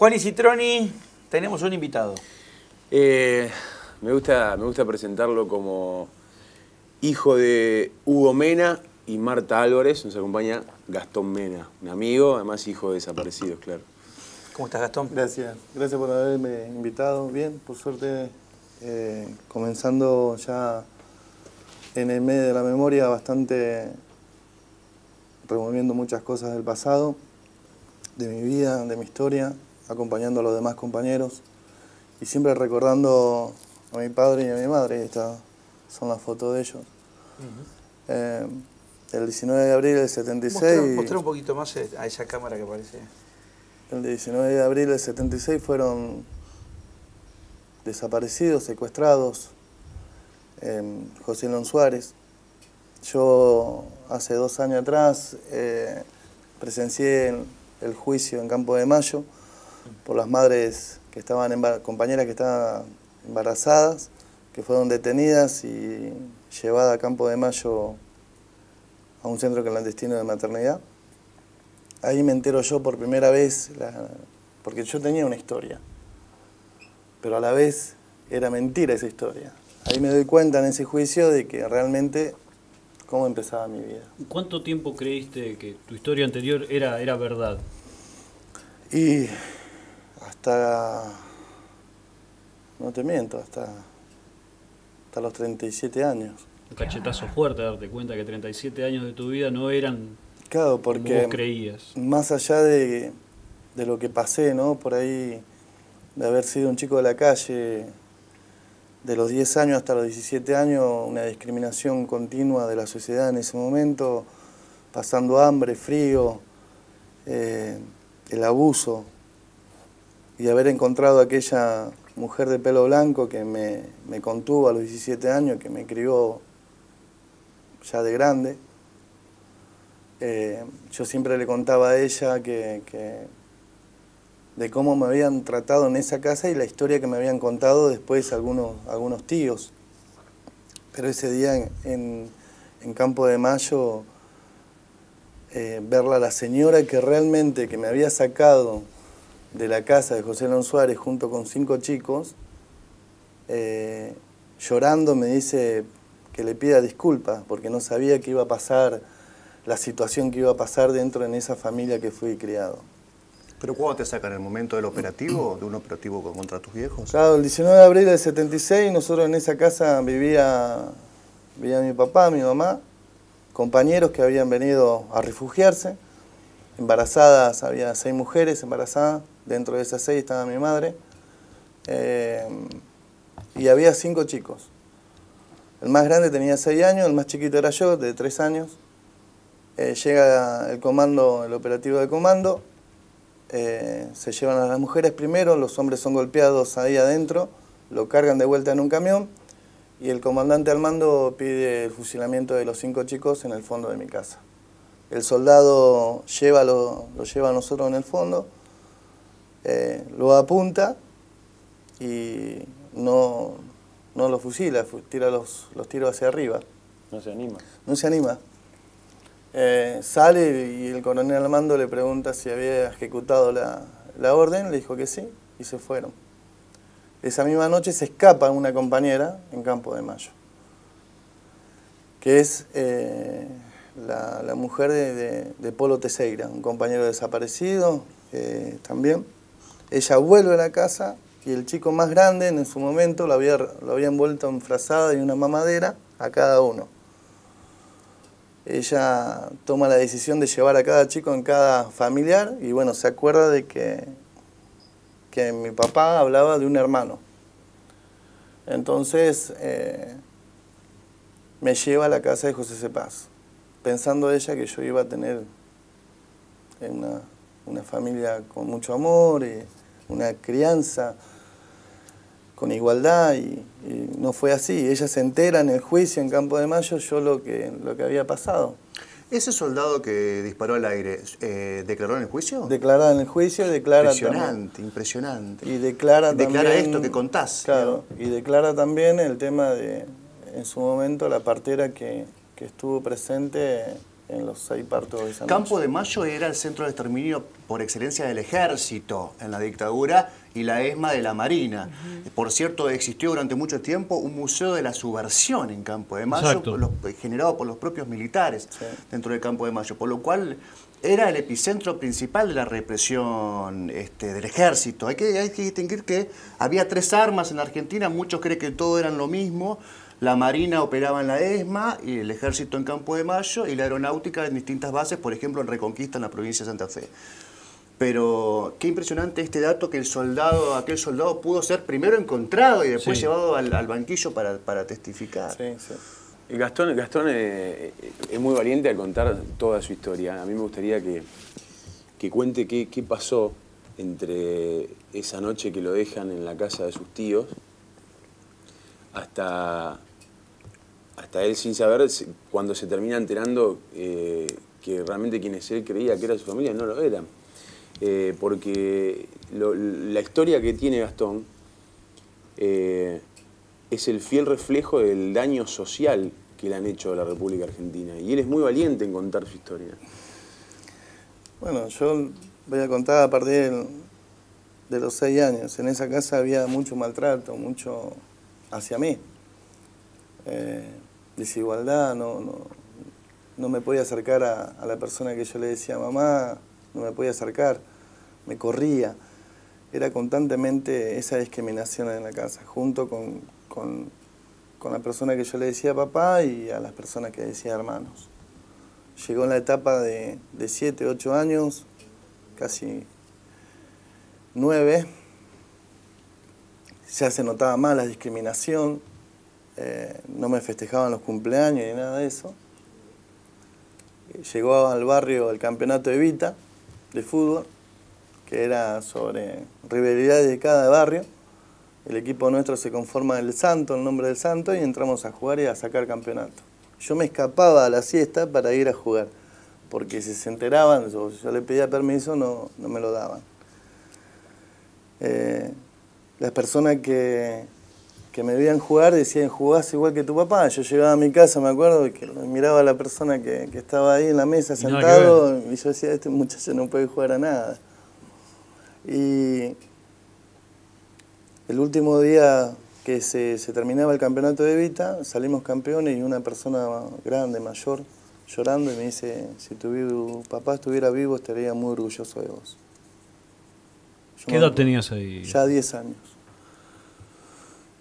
Juan Citroni, tenemos un invitado. Me gusta presentarlo como hijo de Hugo Mena y Marta Álvarez. Nos acompaña Gastón Mena, un amigo, además hijo de desaparecidos, claro. ¿Cómo estás, Gastón? Gracias por haberme invitado. Bien, por suerte, comenzando ya en el medio de la memoria, bastante revolviendo muchas cosas del pasado, de mi vida, de mi historia, acompañando a los demás compañeros y siempre recordando a mi padre y a mi madre. Estas son las fotos de ellos. El 19 de abril del 76... Mostrá un poquito más a esa cámara que aparece. El 19 de abril del 76 fueron desaparecidos, secuestrados, José Lon Suárez. Yo hace 2 años atrás presencié el juicio en Campo de Mayo por las madres que estaban compañeras que estaban embarazadas, que fueron detenidas y llevadas a Campo de Mayo a un centro clandestino de maternidad. Ahí me entero yo por primera vez, porque yo tenía una historia, pero a la vez era mentira esa historia. Ahí me doy cuenta en ese juicio de que realmente cómo empezaba mi vida. ¿Cuánto tiempo creíste que tu historia anterior era verdad? Y hasta, no te miento, hasta los 37 años. Un cachetazo fuerte darte cuenta que 37 años de tu vida no eran... Claro, porque como vos creías. Más allá de lo que pasé, ¿no? Por ahí, de haber sido un chico de la calle, de los 10 años hasta los 17 años, una discriminación continua de la sociedad en ese momento, pasando hambre, frío, el abuso, y haber encontrado a aquella mujer de pelo blanco que me contuvo a los 17 años, que me crió ya de grande. Yo siempre le contaba a ella de cómo me habían tratado en esa casa y la historia que me habían contado después algunos tíos. Pero ese día en Campo de Mayo, verla a la señora que realmente que me había sacado de la casa de José Lon Suárez junto con 5 chicos, llorando me dice que le pida disculpas porque no sabía que iba a pasar, la situación que iba a pasar dentro en esa familia que fui criado. ¿Pero cuándo te sacan? ¿En el momento del operativo, de un operativo contra tus viejos? Claro, el 19 de abril del 76, nosotros en esa casa vivía mi papá, mi mamá, compañeros que habían venido a refugiarse, embarazadas, había 6 mujeres embarazadas, dentro de esas 6 estaba mi madre, y había 5 chicos. El más grande tenía 6 años, el más chiquito era yo, de 3 años. Llega el comando, el operativo de comando, se llevan a las mujeres primero, los hombres son golpeados ahí adentro, lo cargan de vuelta en un camión y el comandante al mando pide el fusilamiento de los 5 chicos en el fondo de mi casa. El soldado lo lleva a nosotros en el fondo, lo apunta y no lo fusila, tira los tiros hacia arriba. No se anima. No se anima. Sale y el coronel al mando le pregunta si había ejecutado la orden, le dijo que sí, y se fueron. Esa misma noche se escapa una compañera en Campo de Mayo, que es la mujer de Polo Teixeira, un compañero desaparecido también. Ella vuelve a la casa y el chico más grande en su momento lo había envuelto en frazada y una mamadera a cada uno. Ella toma la decisión de llevar a cada chico en cada familiar y bueno, se acuerda de que mi papá hablaba de un hermano. Entonces me lleva a la casa de José Cepaz, pensando ella que yo iba a tener una familia con mucho amor y una crianza con igualdad y no fue así. Ella se entera en el juicio en Campo de Mayo yo lo que había pasado. ¿Ese soldado que disparó al aire declaró en el juicio? Declara en el juicio, declara impresionante, impresionante. Y declara también esto que contás. Claro, y declara también el tema de, en su momento, la partera que estuvo presente en los 6 partos de esa Campo noche. de Mayo era el centro de exterminio por excelencia del ejército en la dictadura y la ESMA de la Marina. Por cierto, existió durante mucho tiempo un museo de la subversión en Campo de Mayo, Exacto. generado por los propios militares Sí. dentro del Campo de Mayo, por lo cual era el epicentro principal de la represión del ejército. Hay que distinguir que había 3 armas en Argentina, muchos creen que todo eran lo mismo. La Marina operaba en la ESMA, y el Ejército en Campo de Mayo, y la Aeronáutica en distintas bases, por ejemplo en Reconquista, en la provincia de Santa Fe. Pero qué impresionante este dato que aquel soldado pudo ser primero encontrado y después Sí. llevado al banquillo para testificar. Sí, sí. Y Gastón es muy valiente al contar toda su historia. A mí me gustaría que cuente qué pasó entre esa noche que lo dejan en la casa de sus tíos hasta él, sin saber, cuando se termina enterando que realmente quienes él creía que era su familia no lo eran. Porque la historia que tiene Gastón es el fiel reflejo del daño social que le han hecho a la República Argentina. Y él es muy valiente en contar su historia. Bueno, yo voy a contar a partir de los 6 años. En esa casa había mucho maltrato, mucho hacia mí. Desigualdad, no me podía acercar a la persona que yo le decía mamá, no me podía acercar, me corría. Era constantemente esa discriminación en la casa, junto con la persona que yo le decía papá y a las personas que decía hermanos. Llegó en la etapa de 7, 8 años, casi 9, ya se notaba más la discriminación, no me festejaban los cumpleaños ni nada de eso. Llegó al barrio el campeonato de Vita, de fútbol, que era sobre rivalidades de cada barrio. El equipo nuestro se conforma del Santo, el nombre del Santo, y entramos a jugar y a sacar campeonato. Yo me escapaba a la siesta para ir a jugar, porque si se enteraban, yo le pedía permiso, no me lo daban. Las personas que me veían jugar decían, jugás igual que tu papá. Yo llegaba a mi casa, me acuerdo, y que miraba a la persona que estaba ahí en la mesa Y nada sentado, y yo decía, este muchacho no puede jugar a nada. Y el último día que se terminaba el campeonato de Vita, salimos campeones y una persona grande, mayor, llorando, y me dice, si tu papá estuviera vivo estaría muy orgulloso de vos. ¿Qué edad tenías ahí? Ya 10 años.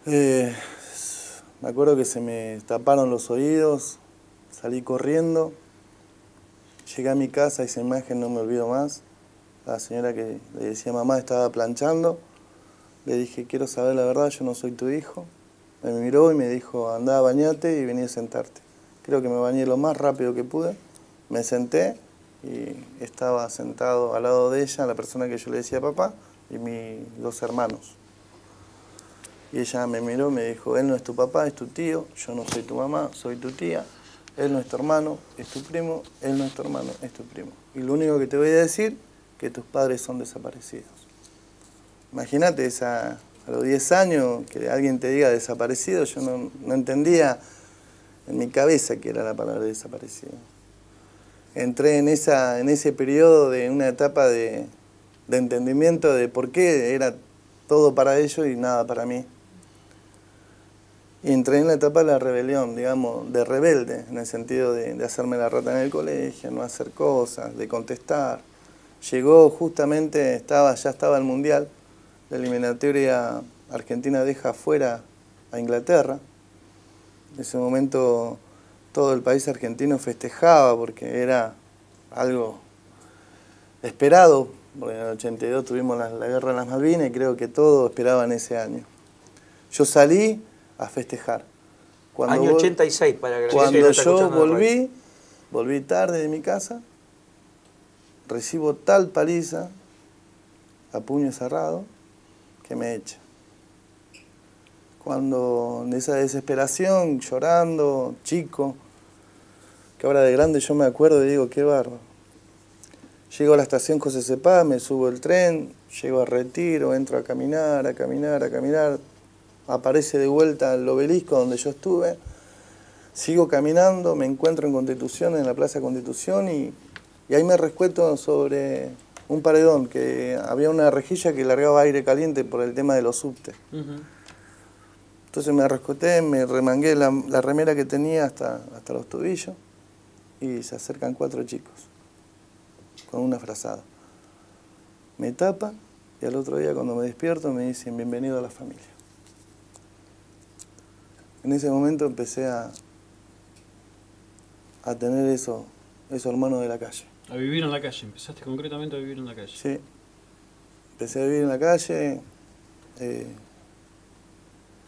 Me acuerdo que se me taparon los oídos, salí corriendo, llegué a mi casa, esa imagen no me olvido más. La señora que le decía mamá estaba planchando, le dije, quiero saber la verdad, yo no soy tu hijo. Me miró y me dijo, andá a bañate y vení a sentarte. Creo que me bañé lo más rápido que pude, me senté y estaba sentado al lado de ella, la persona que yo le decía papá, y mis 2 hermanos. Y ella me miró y me dijo, él no es tu papá, es tu tío, yo no soy tu mamá, soy tu tía, él no es tu hermano, es tu primo, él no es tu hermano, es tu primo. Y lo único que te voy a decir, que tus padres son desaparecidos. Imagínate a los 10 años que alguien te diga desaparecido, yo no entendía en mi cabeza qué era la palabra desaparecido. Entré en ese periodo de una etapa de entendimiento de por qué era todo para ellos y nada para mí. Y entré en la etapa de la rebelión, digamos, de rebelde, en el sentido de hacerme la rata en el colegio, no hacer cosas, de contestar. Llegó justamente, ya estaba el Mundial, la eliminatoria Argentina deja fuera a Inglaterra. En ese momento todo el país argentino festejaba porque era algo esperado, porque en el 82 tuvimos la guerra de las Malvinas y creo que todos esperaban ese año. Yo salí a festejar. Año 86, para que la gente cuando no está yo escuchando la radio. volví tarde de mi casa, recibo tal paliza, a puño cerrado, que me echa. Cuando en esa desesperación, llorando, chico, que ahora de grande yo me acuerdo y digo, qué bárbaro. Llego a la estación José Cepaz, me subo el tren, llego a Retiro, entro a caminar, aparece de vuelta el obelisco donde yo estuve, Sigo caminando, me encuentro en Constitución, en la Plaza Constitución, y ahí me respeto sobre un paredón, que había una rejilla que largaba aire caliente por el tema de los subtes. Entonces me rescoté, me remangué la remera que tenía hasta los tobillos, y se acercan 4 chicos con una frazada. Me tapan y al otro día cuando me despierto me dicen bienvenido a la familia. En ese momento empecé a tener esos hermanos de la calle. A vivir en la calle, empezaste concretamente a vivir en la calle. Sí, empecé a vivir en la calle.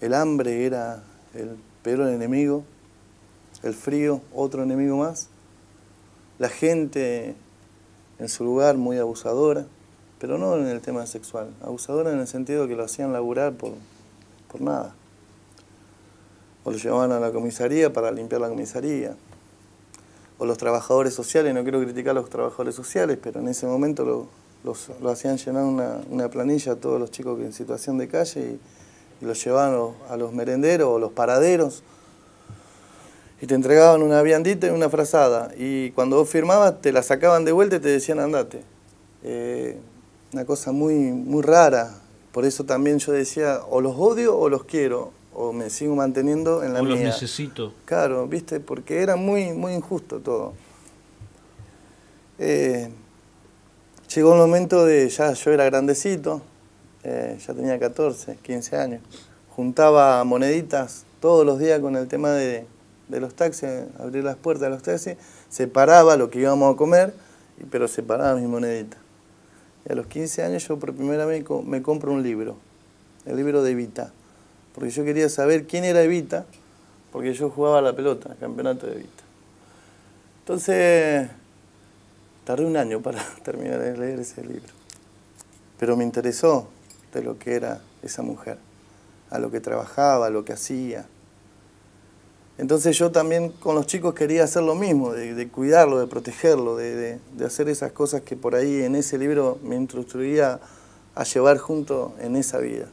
El hambre era el peor enemigo, el frío otro enemigo más, la gente en su lugar muy abusadora, pero no en el tema sexual, abusadora en el sentido que lo hacían laburar por nada. O lo llevaban a la comisaría para limpiar la comisaría. O los trabajadores sociales, no quiero criticar a los trabajadores sociales, pero en ese momento lo hacían llenar una planilla a todos los chicos en situación de calle y los llevaban a los merenderos o los paraderos y te entregaban una viandita y una frazada. Y cuando vos firmabas te la sacaban de vuelta y te decían andate. Una cosa muy, muy rara. Por eso también yo decía o los odio o los quiero. O me sigo manteniendo en la mía. O los necesito. Claro, ¿viste? Porque era muy, muy injusto todo. Llegó el momento de, ya yo era grandecito, ya tenía 14, 15 años. Juntaba moneditas todos los días con el tema de los taxis, abrir las puertas de los taxis, separaba lo que íbamos a comer, pero separaba mis moneditas. Y a los 15 años yo por primera vez me compro un libro, el libro de Evita. Porque yo quería saber quién era Evita, porque yo jugaba a la pelota, el campeonato de Evita. Entonces, tardé un año para terminar de leer ese libro. Pero me interesó de lo que era esa mujer, a lo que trabajaba, a lo que hacía. Entonces yo también con los chicos quería hacer lo mismo, de cuidarlo, de protegerlo, de hacer esas cosas que por ahí en ese libro me instruía a llevar junto en esa vida.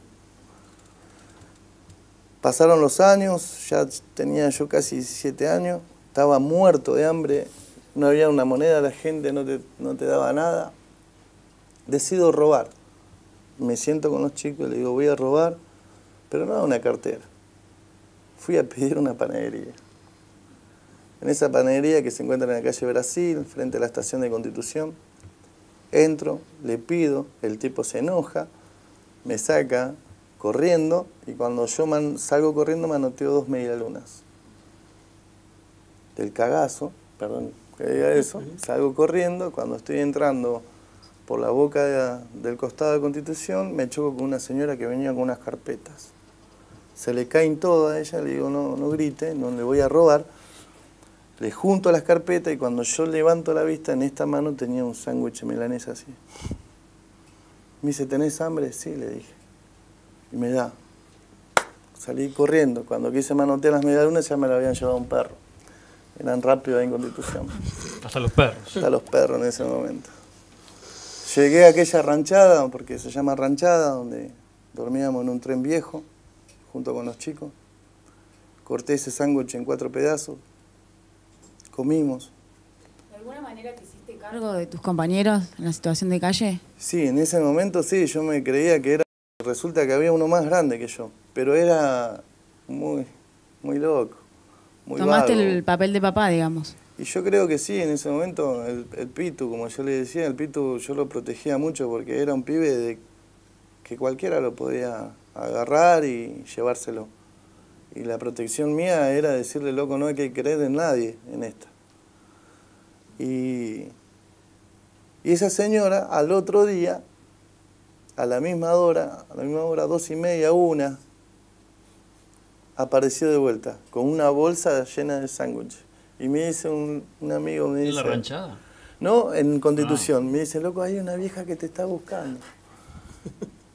Pasaron los años, ya tenía yo casi 17 años, estaba muerto de hambre, no había una moneda, la gente no te daba nada. Decido robar. Me siento con los chicos y le digo, voy a robar, pero no a una cartera. Fui a pedir una panadería. En esa panadería que se encuentra en la calle Brasil, frente a la estación de Constitución, entro, le pido, el tipo se enoja, me saca corriendo, y cuando yo salgo corriendo manoteo 2 medialunas. Del cagazo, perdón que diga eso, salgo corriendo, cuando estoy entrando por la boca del costado de Constitución, me choco con una señora que venía con unas carpetas. Se le caen todas a ella, le digo, no grite, no le voy a robar. Le junto las carpetas y cuando yo levanto la vista, en esta mano tenía un sándwich milanesa así. Me dice, ¿tenés hambre? Sí, le dije. Y me da. Salí corriendo. Cuando quise manotear las medialunas ya me la habían llevado un perro. Eran rápidos ahí en Constitución. Hasta los perros. Hasta los perros en ese momento. Llegué a aquella ranchada, porque se llama ranchada, donde dormíamos en un tren viejo, junto con los chicos. Corté ese sándwich en 4 pedazos. Comimos. ¿De alguna manera te hiciste cargo de tus compañeros en la situación de calle? Sí, en ese momento sí, yo me creía que era... Resulta que había uno más grande que yo, pero era muy loco, muy Tomaste vago. el papel de papá, digamos. Y yo creo que sí, en ese momento el Pitu, como yo le decía, el Pitu yo lo protegía mucho porque era un pibe que cualquiera lo podía agarrar y llevárselo. Y la protección mía era decirle, loco, no hay que creer en nadie en esta. Y esa señora al otro día, a la misma hora, 2:30, 1, apareció de vuelta, con una bolsa llena de sándwiches. Y me dice un amigo, me dice... ¿En la ranchada? No, en Constitución. Me dice, loco, hay una vieja que te está buscando.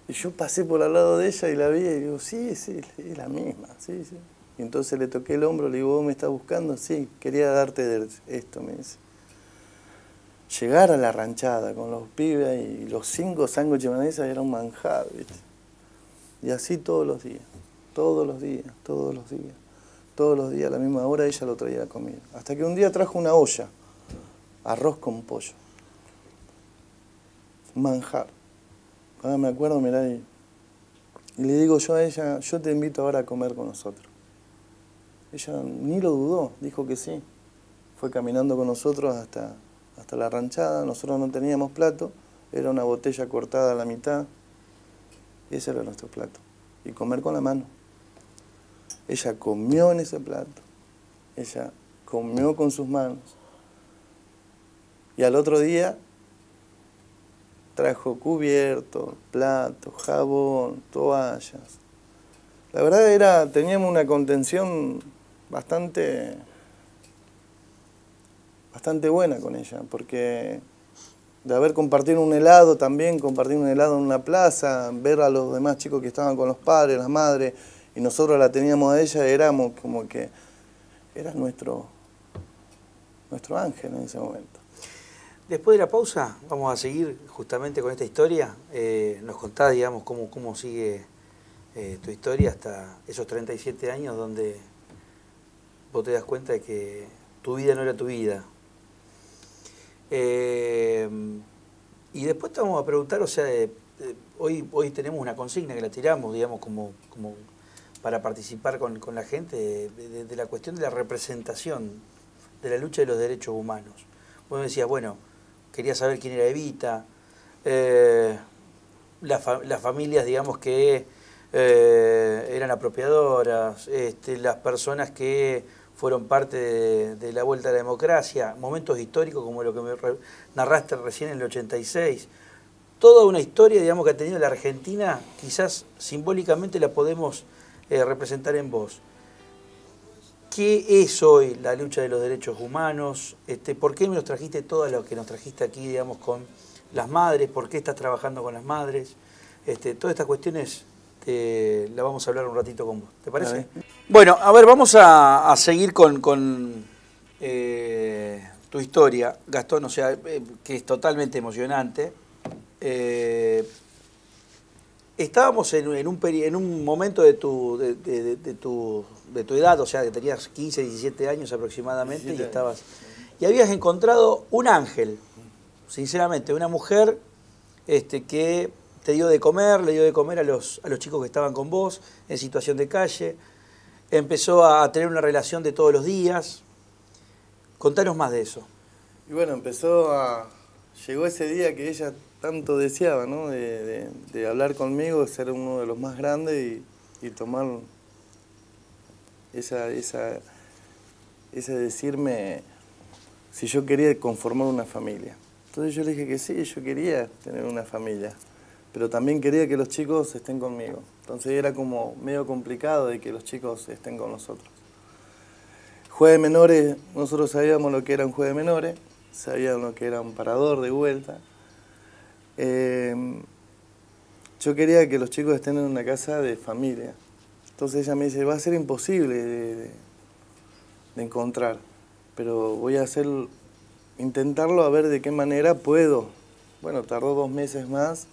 Y yo pasé por al lado de ella y la vi y digo, sí, es la misma, sí. Y entonces le toqué el hombro, le digo, ¿vos me estás buscando? Sí, quería darte esto, me dice. Llegar a la ranchada con los pibes y los 5 sándwiches milanesas era un manjar, ¿viste? Y así todos los días. todos los días a la misma hora ella lo traía la comida. Hasta que un día trajo una olla, arroz con pollo, manjar. Ahora me acuerdo, mirá, y le digo yo a ella, yo te invito ahora a comer con nosotros. Ella ni lo dudó, dijo que sí. Fue caminando con nosotros hasta la ranchada, nosotros no teníamos plato, era una botella cortada a la mitad, y ese era nuestro plato. Y comer con la mano. Ella comió en ese plato, ella comió con sus manos. Y al otro día trajo cubiertos, platos, jabón, toallas. La verdad teníamos una contención bastante buena con ella, porque de haber compartido un helado también, compartir un helado en una plaza, ver a los demás chicos que estaban con los padres, las madres, y nosotros la teníamos a ella, éramos como que era nuestro ángel en ese momento. Después de la pausa vamos a seguir justamente con esta historia. Nos contás, digamos, cómo sigue tu historia hasta esos 37 años donde vos te das cuenta de que tu vida no era tu vida. Y después te vamos a preguntar, o sea, hoy tenemos una consigna que la tiramos, digamos, como para participar con la gente de la cuestión de la representación de la lucha de los derechos humanos. Vos me decías, bueno, quería saber quién era Evita, las familias, digamos, que eran apropiadoras, las personas que fueron parte de la vuelta a la democracia, momentos históricos como lo que me narraste recién en el 86. Toda una historia, digamos, que ha tenido la Argentina, quizás simbólicamente la podemos representar en vos. ¿Qué es hoy la lucha de los derechos humanos? ¿Por qué nos trajiste todo lo que nos trajiste aquí, digamos, con las madres? ¿Por qué estás trabajando con las madres? Todas estas cuestiones la vamos a hablar un ratito con vos. ¿Te parece? Bueno, a ver, vamos a seguir con tu historia, Gastón, o sea, que es totalmente emocionante. Estábamos en un momento de tu edad, o sea, que tenías 15, 17 años aproximadamente, 17 años. Y habías encontrado un ángel, sinceramente, una mujer que te dio de comer, le dio de comer a los chicos que estaban con vos, en situación de calle, empezó a tener una relación de todos los días. Contanos más de eso. Y bueno, llegó ese día que ella tanto deseaba, ¿no? De hablar conmigo, de ser uno de los más grandes y tomar ese decirme si yo quería conformar una familia. Entonces yo le dije que sí, yo quería tener una familia, pero también quería que los chicos estén conmigo. Entonces era como medio complicado de que los chicos estén con nosotros. Juez de menores, nosotros sabíamos lo que era un juez de menores, sabíamos lo que era un parador de vuelta. Yo quería que los chicos estén en una casa de familia. Entonces ella me dice, va a ser imposible de encontrar, pero voy a intentarlo a ver de qué manera puedo. Bueno, tardó 2 meses más,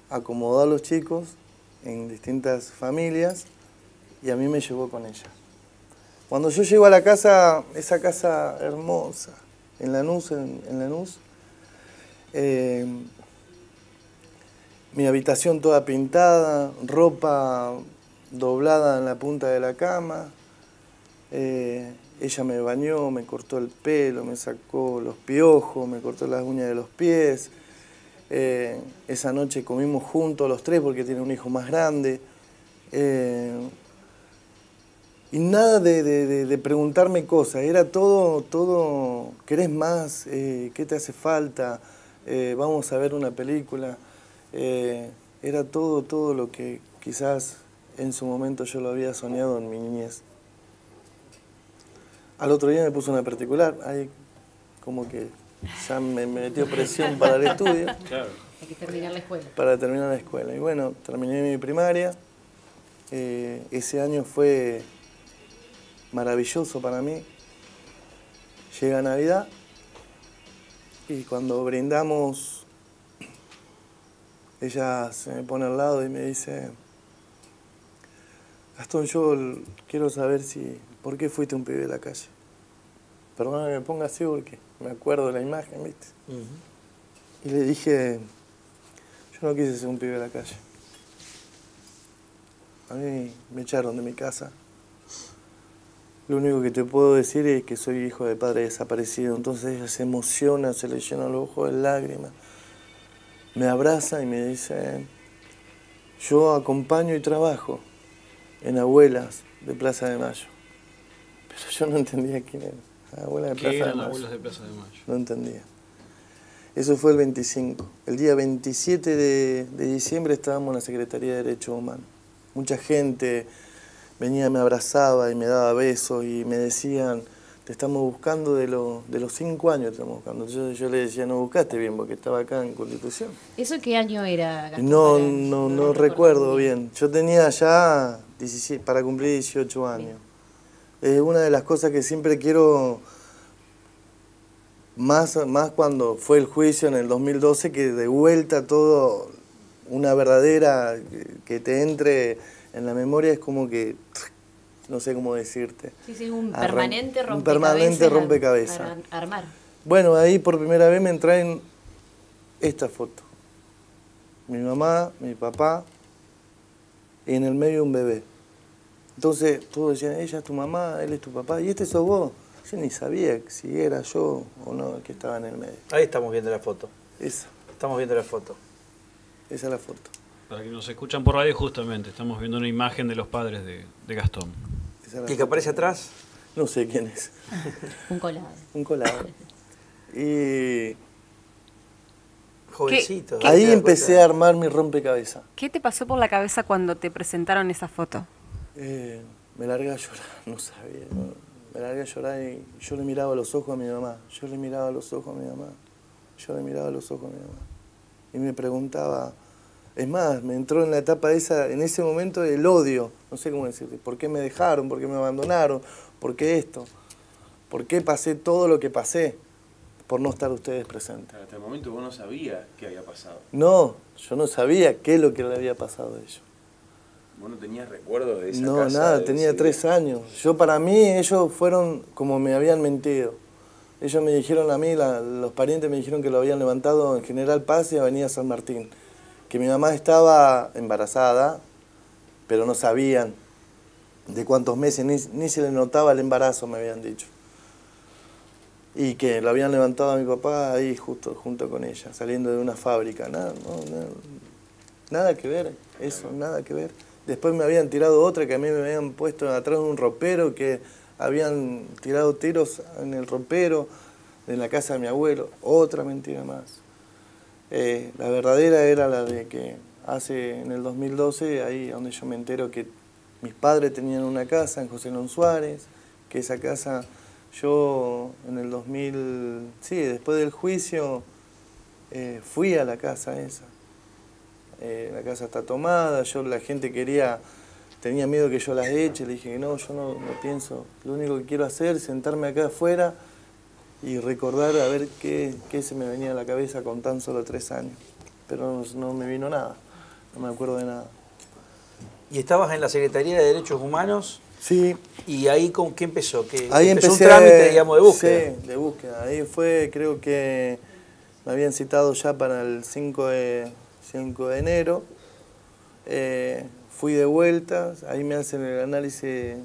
acomodó a los chicos en distintas familias y a mí me llevó con ella. Cuando yo llego a la casa, esa casa hermosa, en Lanús, mi habitación toda pintada, ropa doblada en la punta de la cama. Ella me bañó, me cortó el pelo, me sacó los piojos, me cortó las uñas de los pies. Esa noche comimos juntos los 3 porque tiene un hijo más grande. Y nada de preguntarme cosas, era todo, ¿querés más? ¿Qué te hace falta? Vamos a ver una película. Era todo lo que quizás en su momento yo lo había soñado en mi niñez. Al otro día me puso una particular, ahí como que ya me metió presión para el estudio. Claro. Hay que terminar la escuela. Para terminar la escuela. Y bueno, terminé mi primaria. Ese año fue maravilloso para mí. Llega Navidad y cuando brindamos, ella se me pone al lado y me dice, Gastón, yo quiero saber ¿por qué fuiste un pibe de la calle? Perdona que me ponga así porque me acuerdo de la imagen, ¿viste? Y le dije, yo no quise ser un pibe de la calle. A mí me echaron de mi casa. Lo único que te puedo decir es que soy hijo de padre desaparecido. Entonces ella se emociona, se le llenan los ojos de lágrimas. Me abraza y me dice, yo acompaño y trabajo en Abuelas de Plaza de Mayo. Pero yo no entendía quién era. Abuelas de Plaza de Mayo. Abuelas de Plaza de Mayo? No entendía. Eso fue el 25. El día 27 de diciembre estábamos en la Secretaría de Derechos Humanos. Mucha gente venía, me abrazaba y me daba besos y me decían, te estamos buscando de los 5 años, te estamos buscando. Yo le decía, no buscaste bien porque estaba acá en Constitución. ¿Eso qué año era, Gastón? No recuerdo bien. Yo tenía ya 17, para cumplir 18 años. Es una de las cosas que siempre quiero, más cuando fue el juicio en el 2012, que de vuelta todo, una verdadera, que te entre en la memoria, es como que, no sé cómo decirte. Sí, un permanente rompecabezas. Un permanente rompecabezas. Para armar. Bueno, ahí por primera vez me traen esta foto. Mi mamá, mi papá, y en el medio un bebé. Entonces todos decían, ella es tu mamá, él es tu papá, y este sos vos. Yo ni sabía si era yo o no el que estaba en el medio. Ahí estamos viendo la foto. Esa. Estamos viendo la foto. Esa es la foto. Para que nos escuchan por radio, justamente, estamos viendo una imagen de los padres de Gastón. ¿Y el que aparece atrás? No sé quién es. Un colado. Un colado. Y jovencito. ahí empecé a armar mi rompecabezas. ¿Qué te pasó por la cabeza cuando te presentaron esa foto? Me largué a llorar, no sabía. Me largué a llorar y yo le miraba a los ojos a mi mamá. Yo le miraba a los ojos a mi mamá. Yo le miraba a los ojos a mi mamá. Y me preguntaba, es más, me entró en la etapa esa, en ese momento, el odio. No sé cómo decirte. ¿Por qué me dejaron? ¿Por qué me abandonaron? ¿Por qué esto? ¿Por qué pasé todo lo que pasé? Por no estar ustedes presentes. Hasta el momento vos no sabías qué había pasado. No, yo no sabía qué es lo que le había pasado a ellos. ¿Vos no tenías recuerdo de esa No, casa? nada, tenía 3 años. Yo, para mí, ellos fueron como me habían mentido. Ellos me dijeron a mí, los parientes me dijeron que lo habían levantado en General Paz y Avenida San Martín. Que mi mamá estaba embarazada, pero no sabían de cuántos meses, ni se le notaba el embarazo, me habían dicho. Y que lo habían levantado a mi papá ahí junto con ella, saliendo de una fábrica. Nada que ver, eso, nada que ver. Después me habían tirado otra que a mí me habían puesto atrás de un ropero, que habían tirado tiros en el ropero de la casa de mi abuelo. Otra mentira más. La verdadera era la de que en el 2012, ahí donde yo me entero que mis padres tenían una casa en José Lon Suárez, que esa casa yo en el 2000, sí, después del juicio, fui a la casa esa. La casa está tomada, la gente tenía miedo que yo las eche, le dije que no, yo no pienso, lo único que quiero hacer es sentarme acá afuera y recordar a ver qué se me venía a la cabeza con tan solo 3 años. Pero no me vino nada, no me acuerdo de nada. ¿Y estabas en la Secretaría de Derechos Humanos? Sí. ¿Y ahí con qué empezó? Ahí empezó empecé un trámite, digamos, de búsqueda. Sí, de búsqueda. Ahí fue, creo que me habían citado ya para el 5 de enero. Fui de vuelta, ahí me hacen el análisis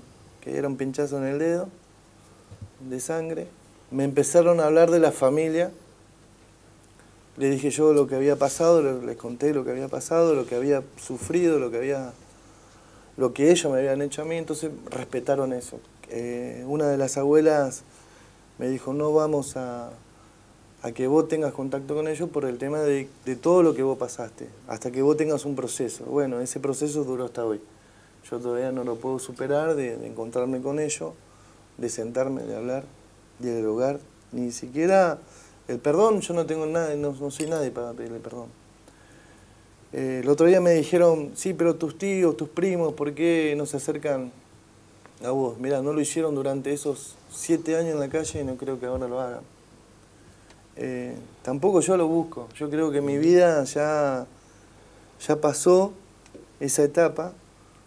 que era un pinchazo en el dedo de sangre. Me empezaron a hablar de la familia. Le dije yo lo que había pasado, les conté lo que había pasado, lo que había sufrido, lo que ellos me habían hecho a mí, entonces respetaron eso. Una de las abuelas me dijo, no vamos a que vos tengas contacto con ellos por el tema de todo lo que vos pasaste, hasta que vos tengas un proceso. Bueno, ese proceso duró hasta hoy. Yo todavía no lo puedo superar, de encontrarme con ellos, de sentarme, de hablar, de dialogar. Ni siquiera el perdón, yo no tengo nada, no soy nadie para pedirle perdón. El otro día me dijeron, sí, pero tus tíos, tus primos, ¿por qué no se acercan a vos? Mirá, no lo hicieron durante esos 7 años en la calle y no creo que ahora lo hagan. Tampoco yo lo busco. Yo creo que mi vida ya pasó esa etapa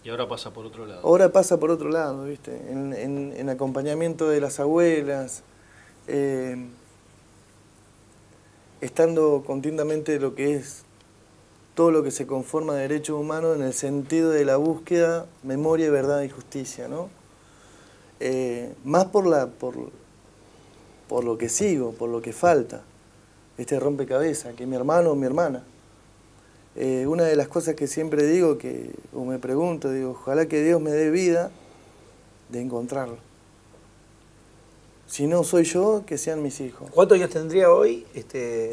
Y ahora pasa por otro lado. Ahora pasa por otro lado, ¿viste? En acompañamiento de las abuelas, estando continuamente lo que es todo lo que se conforma de derechos humanos en el sentido de la búsqueda, memoria, verdad y justicia, ¿no? Más por lo que sigo, por lo que falta, este rompecabezas, que mi hermano o mi hermana. Una de las cosas que siempre digo, o me pregunto, digo, ojalá que Dios me dé vida de encontrarlo. Si no soy yo, que sean mis hijos. ¿Cuántos años tendría hoy?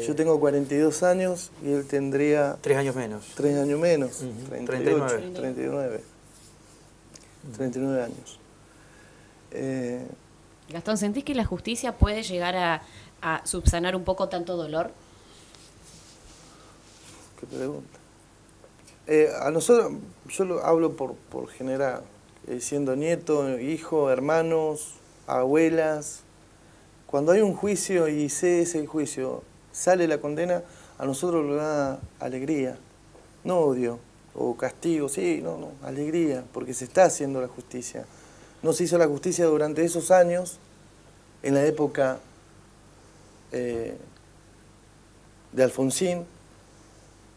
Yo tengo 42 años y él tendría... 3 años menos. 3 años menos, 39. 39 años. Gastón, ¿sentís que la justicia puede llegar a subsanar un poco tanto dolor? ¿Qué pregunta? A nosotros, yo lo hablo por general, siendo nieto, hijo, hermanos, abuelas. Cuando hay un juicio y ese juicio sale la condena, a nosotros nos da alegría, no odio o castigo, sí, no, alegría, porque se está haciendo la justicia. No se hizo la justicia durante esos años, en la época de Alfonsín.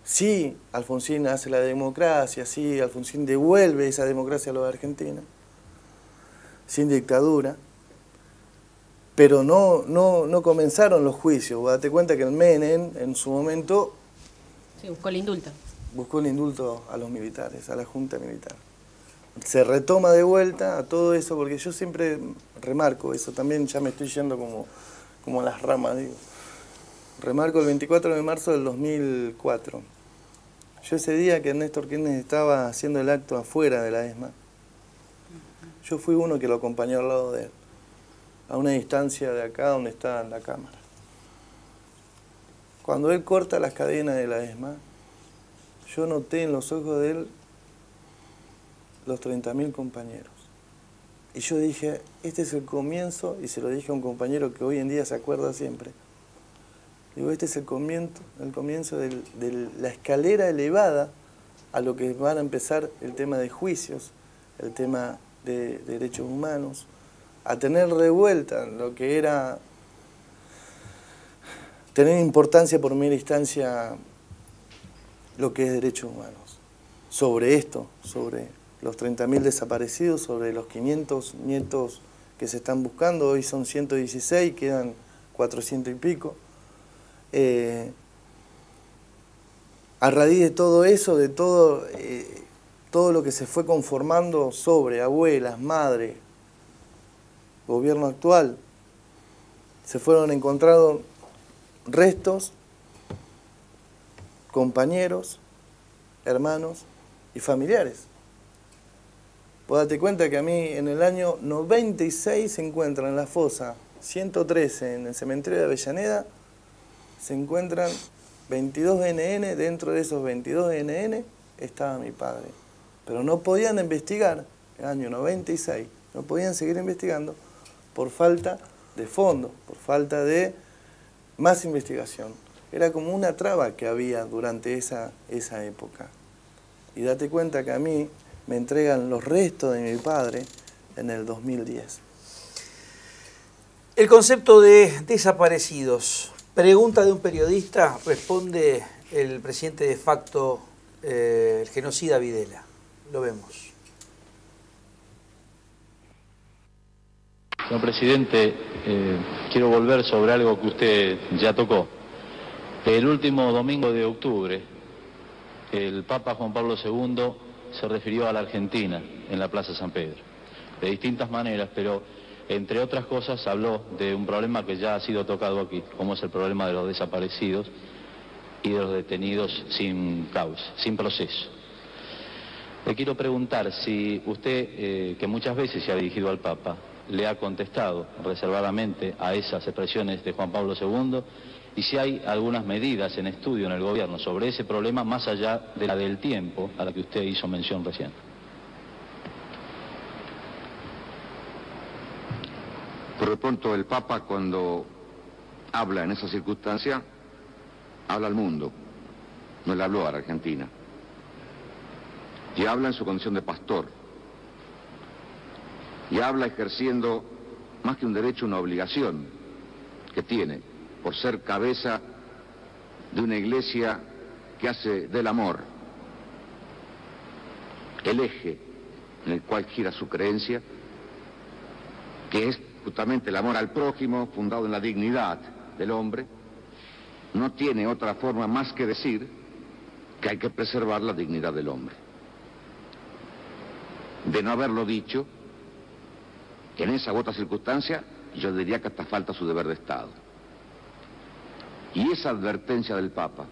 Sí, Alfonsín hace la democracia, sí, Alfonsín devuelve esa democracia a los argentinos, sin dictadura, pero no comenzaron los juicios. Vos date cuenta que el Menem, en su momento... Sí, buscó el indulto. Buscó el indulto a los militares, a la Junta Militar. Se retoma de vuelta a todo eso, porque yo siempre remarco eso, también ya me estoy yendo como a las ramas, digo. Remarco el 24 de marzo del 2004. Yo ese día que Néstor Kirchner estaba haciendo el acto afuera de la ESMA, yo fui uno que lo acompañó al lado de él, a una distancia de acá donde está la cámara. Cuando él corta las cadenas de la ESMA, yo noté en los ojos de él los 30.000 compañeros. Y yo dije, este es el comienzo, y se lo dije a un compañero que hoy en día se acuerda siempre. Digo, este es el comienzo de la escalera elevada a lo que van a empezar el tema de juicios, el tema de derechos humanos, a tener de vuelta lo que era tener importancia por primera instancia lo que es derechos humanos. Sobre esto, sobre los 30.000 desaparecidos, sobre los 500 nietos que se están buscando, hoy son 116, quedan 400 y pico. A raíz de todo eso, de todo lo que se fue conformando sobre abuelas, madres, gobierno actual, se fueron encontrando restos, compañeros, hermanos y familiares. Vos date cuenta que a mí en el año 96 se encuentran en la fosa 113 en el cementerio de Avellaneda, se encuentran 22 NN, dentro de esos 22 NN estaba mi padre. Pero no podían investigar, en el año 96, no podían seguir investigando por falta de fondo, por falta de más investigación. Era como una traba que había durante esa época. Y date cuenta que a mí me entregan los restos de mi padre en el 2010. El concepto de desaparecidos. Pregunta de un periodista, responde el presidente de facto, el genocida Videla. Lo vemos. Señor presidente, quiero volver sobre algo que usted ya tocó. El último domingo de octubre, el Papa Juan Pablo II se refirió a la Argentina en la Plaza San Pedro, de distintas maneras, pero entre otras cosas habló de un problema que ya ha sido tocado aquí, como es el problema de los desaparecidos y de los detenidos sin causa, sin proceso. Le quiero preguntar si usted, que muchas veces se ha dirigido al Papa, le ha contestado reservadamente a esas expresiones de Juan Pablo II, y si hay algunas medidas en estudio en el gobierno sobre ese problema más allá de la del tiempo a la que usted hizo mención recién. Por de pronto el Papa, cuando habla en esa circunstancia, habla al mundo, no le habló a la Argentina. Y habla en su condición de pastor. Y habla ejerciendo, más que un derecho, una obligación que tiene, por ser cabeza de una iglesia que hace del amor el eje en el cual gira su creencia, que es justamente el amor al prójimo, fundado en la dignidad del hombre. No tiene otra forma más que decir que hay que preservar la dignidad del hombre. De no haberlo dicho, en esa u otra circunstancia, yo diría que hasta falta su deber de Estado. Y esa advertencia del Papa,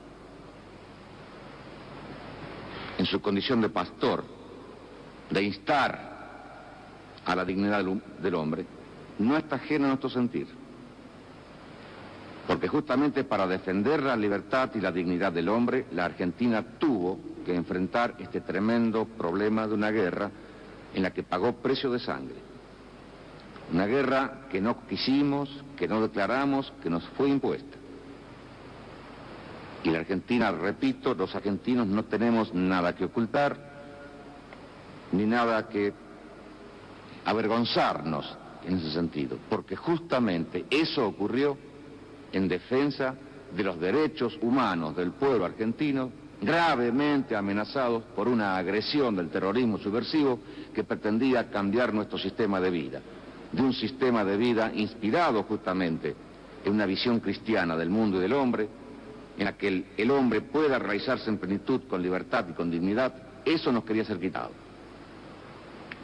en su condición de pastor, de instar a la dignidad del hombre, no está ajena a nuestro sentir. Porque justamente para defender la libertad y la dignidad del hombre, la Argentina tuvo que enfrentar este tremendo problema de una guerra en la que pagó precio de sangre. Una guerra que no quisimos, que no declaramos, que nos fue impuesta. Y la Argentina, repito, los argentinos no tenemos nada que ocultar, ni nada que avergonzarnos en ese sentido, porque justamente eso ocurrió en defensa de los derechos humanos del pueblo argentino, gravemente amenazados por una agresión del terrorismo subversivo que pretendía cambiar nuestro sistema de vida, de un sistema de vida inspirado justamente en una visión cristiana del mundo y del hombre, en la que el hombre pueda realizarse en plenitud, con libertad y con dignidad. Eso nos quería ser quitado.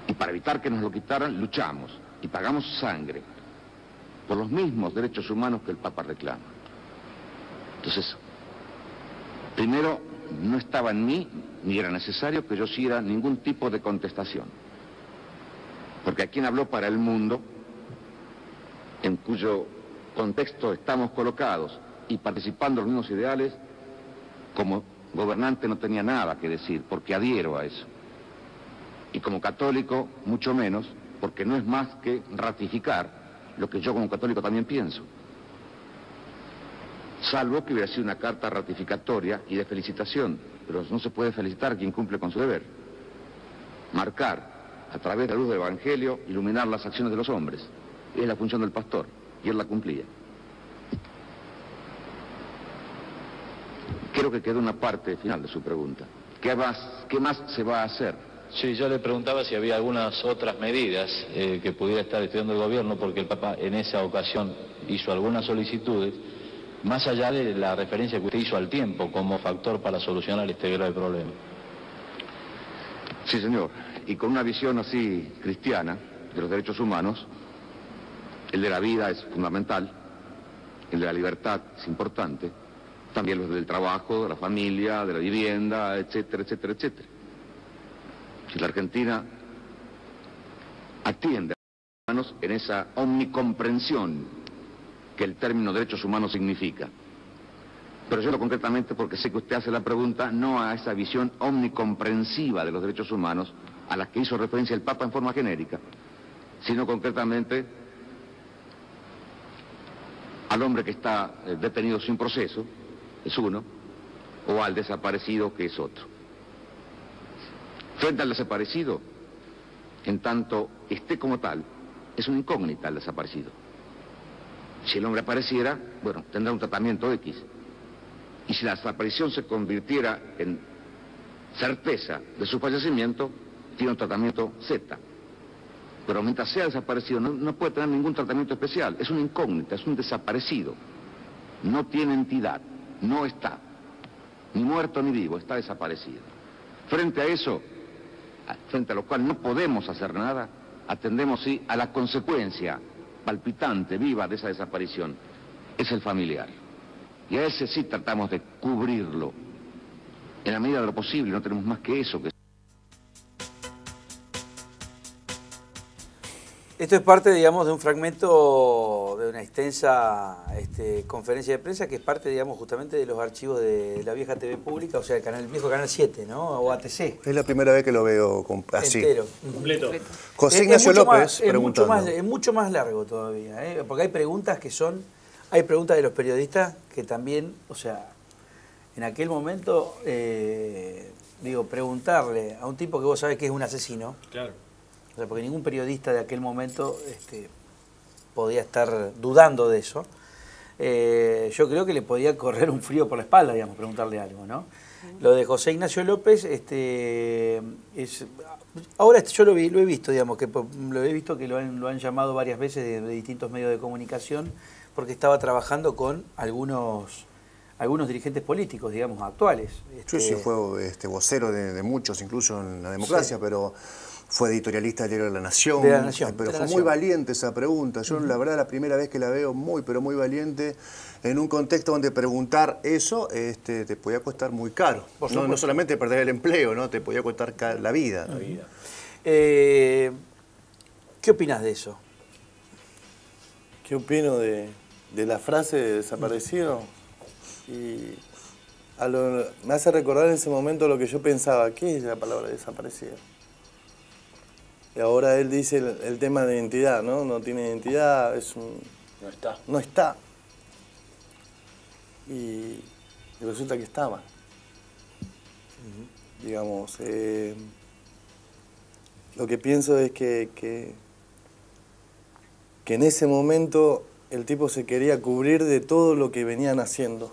Y para evitar que nos lo quitaran, luchamos y pagamos sangre por los mismos derechos humanos que el Papa reclama. Entonces, primero, no estaba en mí, ni era necesario que yo hiciera ningún tipo de contestación. Porque a quien habló para el mundo, en cuyo contexto estamos colocados y participando en los mismos ideales, como gobernante no tenía nada que decir, porque adhiero a eso. Y como católico, mucho menos, porque no es más que ratificar lo que yo como católico también pienso. Salvo que hubiera sido una carta ratificatoria y de felicitación, pero no se puede felicitar a quien cumple con su deber. Marcar, a través de la luz del Evangelio, iluminar las acciones de los hombres. Es la función del pastor, y él la cumplía. Creo que quedó una parte final de su pregunta. ¿Qué más se va a hacer? Sí, yo le preguntaba si había algunas otras medidas que pudiera estar estudiando el gobierno, porque el Papa en esa ocasión hizo algunas solicitudes, más allá de la referencia que usted hizo al tiempo como factor para solucionar este grave problema. Sí, señor. Y con una visión así cristiana de los derechos humanos, el de la vida es fundamental, el de la libertad es importante, también los del trabajo, de la familia, de la vivienda, etcétera, etcétera, etcétera. Si la Argentina atiende a los humanos en esa omnicomprensión que el término derechos humanos significa. Pero yo lo concretamente porque sé que usted hace la pregunta no a esa visión omnicomprensiva de los derechos humanos a la que hizo referencia el Papa en forma genérica, sino concretamente al hombre que está detenido sin proceso, es uno, o al desaparecido, que es otro. Frente al desaparecido, en tanto esté como tal, es una incógnita el desaparecido. Si el hombre apareciera, bueno, tendrá un tratamiento X. Y si la desaparición se convirtiera en certeza de su fallecimiento, tiene un tratamiento Z. Pero mientras sea desaparecido, no puede tener ningún tratamiento especial. Es una incógnita, es un desaparecido. No tiene entidad, no está. Ni muerto ni vivo, está desaparecido. Frente a eso, frente a lo cual no podemos hacer nada, atendemos sí a la consecuencia palpitante, viva de esa desaparición. Es el familiar. Y a ese sí tratamos de cubrirlo. En la medida de lo posible, no tenemos más que eso. Esto es parte, digamos, de un fragmento de una extensa conferencia de prensa que es parte, digamos, justamente de los archivos de la vieja TV pública, o sea, el viejo Canal 7, ¿no? O ATC. Es la primera vez que lo veo así. Entero. Completo. José Ignacio López preguntando. Es mucho más largo todavía, ¿eh? Porque hay preguntas que son... Hay preguntas de los periodistas que también, o sea, en aquel momento digo, preguntarle a un tipo que vos sabés que es un asesino, Claro. o sea, porque ningún periodista de aquel momento podía estar dudando de eso, yo creo que le podía correr un frío por la espalda, digamos, preguntarle algo, ¿no? Lo de José Ignacio López, ahora yo lo he visto, digamos, que lo he visto que lo han llamado varias veces de distintos medios de comunicación, porque estaba trabajando con algunos dirigentes políticos, digamos, actuales. Sí, fue vocero de muchos, incluso en la democracia, sí. Pero fue editorialista del diario de La Nación. De La Nación. Pero fue muy valiente esa pregunta. Yo, la verdad, la primera vez que la veo pero muy valiente, en un contexto donde preguntar eso te podía costar muy caro. No solamente perder el empleo, ¿no? Te podía costar la vida. ¿Qué opinas de eso? ¿Qué opino de la frase de desaparecido? Y me hace recordar en ese momento lo que yo pensaba. ¿Qué es la palabra desaparecido? Y ahora él dice el tema de identidad, ¿no? No tiene identidad, No está. No está. Y resulta que estaba. Digamos, lo que pienso es que en ese momento el tipo se quería cubrir de todo lo que venían haciendo.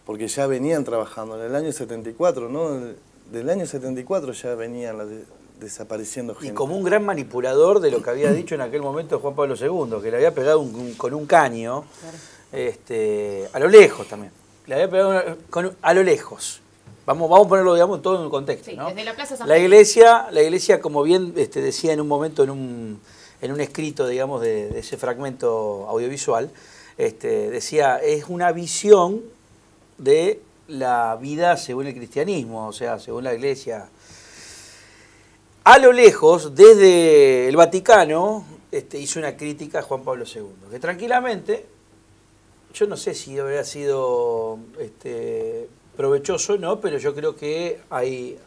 Porque ya venían trabajando. En el año 74, ¿no? Del año 74 ya venían desapareciendo gente. Y como un gran manipulador de lo que había dicho en aquel momento Juan Pablo II, que le había pegado con un caño, claro. A lo lejos también. Le había pegado a lo lejos. Vamos a ponerlo, digamos, todo en un contexto, sí, ¿no? Desde la Plaza San la iglesia, como bien decía en un momento en un escrito, digamos, de ese fragmento audiovisual, decía, es una visión de la vida según el cristianismo, o sea, según la iglesia. A lo lejos, desde el Vaticano, hizo una crítica a Juan Pablo II, que tranquilamente, yo no sé si habría sido provechoso o no, pero yo creo que hay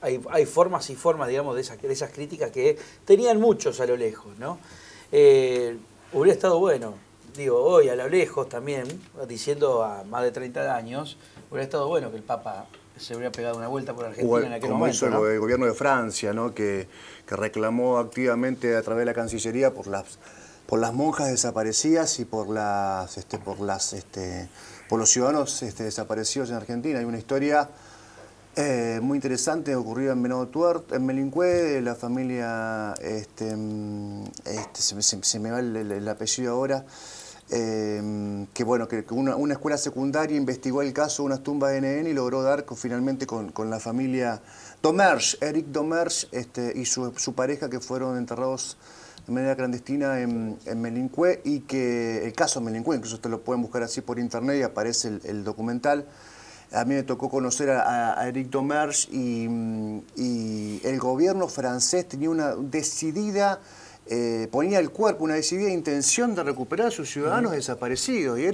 formas y formas, digamos, de esas críticas que tenían muchos a lo lejos, ¿no? Hubiera estado bueno, digo, hoy a lo lejos también, diciendo a más de 30 años, hubiera estado bueno que el Papa se hubiera pegado una vuelta por Argentina en aquel momento, como hizo, ¿no? el gobierno de Francia, ¿no? que reclamó activamente a través de la Cancillería por las monjas desaparecidas y por los ciudadanos desaparecidos en Argentina. Hay una historia muy interesante ocurrida en Venado Tuerto, en Melincue, de la familia, se me va el apellido ahora, que bueno, que una escuela secundaria investigó el caso de unas tumbas de NN y logró dar finalmente con la familia Domerge, Eric Domerge y su pareja, que fueron enterrados de manera clandestina en Melincue, y que el caso de Melincue, incluso ustedes lo pueden buscar así por internet y aparece el documental. A mí me tocó conocer a Eric Domerge y el gobierno francés tenía una decidida, ponía el cuerpo, una decidida intención de recuperar a sus ciudadanos desaparecidos, y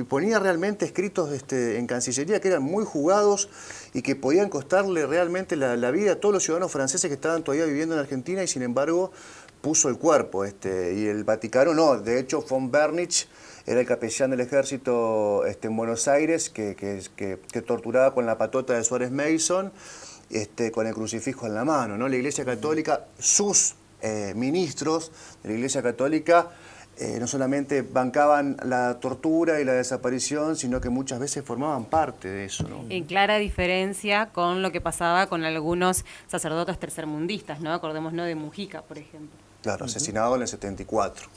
ponía realmente escritos en Cancillería que eran muy jugados y que podían costarle realmente la vida a todos los ciudadanos franceses que estaban todavía viviendo en Argentina, y sin embargo puso el cuerpo, y el Vaticano no. De hecho, von Bernich era el capellán del ejército en Buenos Aires, que torturaba con la patota de Suárez Mason, con el crucifijo en la mano, ¿no? La Iglesia Católica, sus ministros de la Iglesia Católica, no solamente bancaban la tortura y la desaparición, sino que muchas veces formaban parte de eso, ¿no? En clara diferencia con lo que pasaba con algunos sacerdotes tercermundistas, ¿no? Acordémonos de Mujica, por ejemplo. Claro, asesinado en el 74.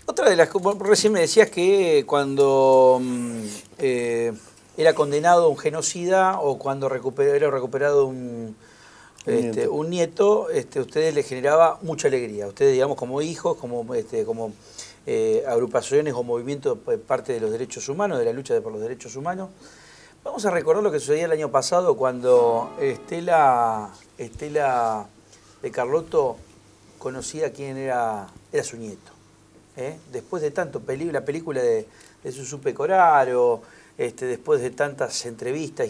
Otra de las cosas, recién me decías que cuando era condenado un genocida o cuando era recuperado un nieto, a ustedes les generaba mucha alegría. Ustedes, digamos, como hijos, como agrupaciones o movimientos parte de los derechos humanos, de la lucha por los derechos humanos. Vamos a recordar lo que sucedía el año pasado cuando Estela de Carlotto conocía quién era su nieto. Después de tanto la película de Susu Pecoraro, después de tantas entrevistas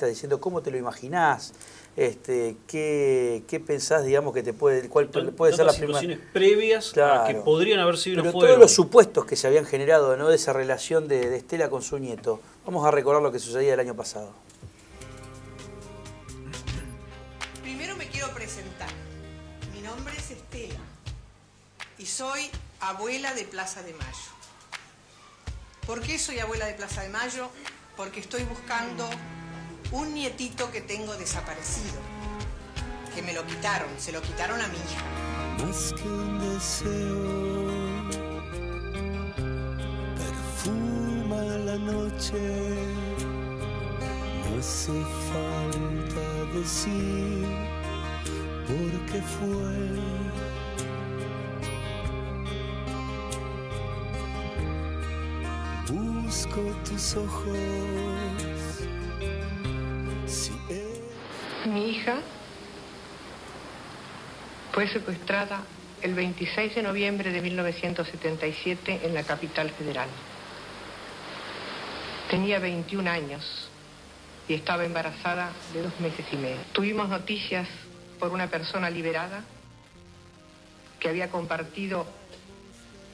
diciendo cómo te lo imaginás, ¿qué pensás, digamos, que cuál puede ser la situaciones previas a que podrían haber sido pero fuego? Todos los supuestos que se habían generado, ¿no?, de esa relación de Estela con su nieto. Vamos a recordar lo que sucedía el año pasado. quiero presentar. Mi nombre es Estela y soy abuela de Plaza de Mayo. ¿Por qué soy abuela de Plaza de Mayo? Porque estoy buscando un nietito que tengo desaparecido, que me lo quitaron, se lo quitaron a mi hija. Más que un deseo, perfuma la noche, no hace falta decir por qué fue. Busco tus ojos. Si Mi hija fue secuestrada el 26 de noviembre de 1977 en la capital federal. Tenía 21 años y estaba embarazada de 2 meses y medio. Tuvimos noticias por una persona liberada que había compartido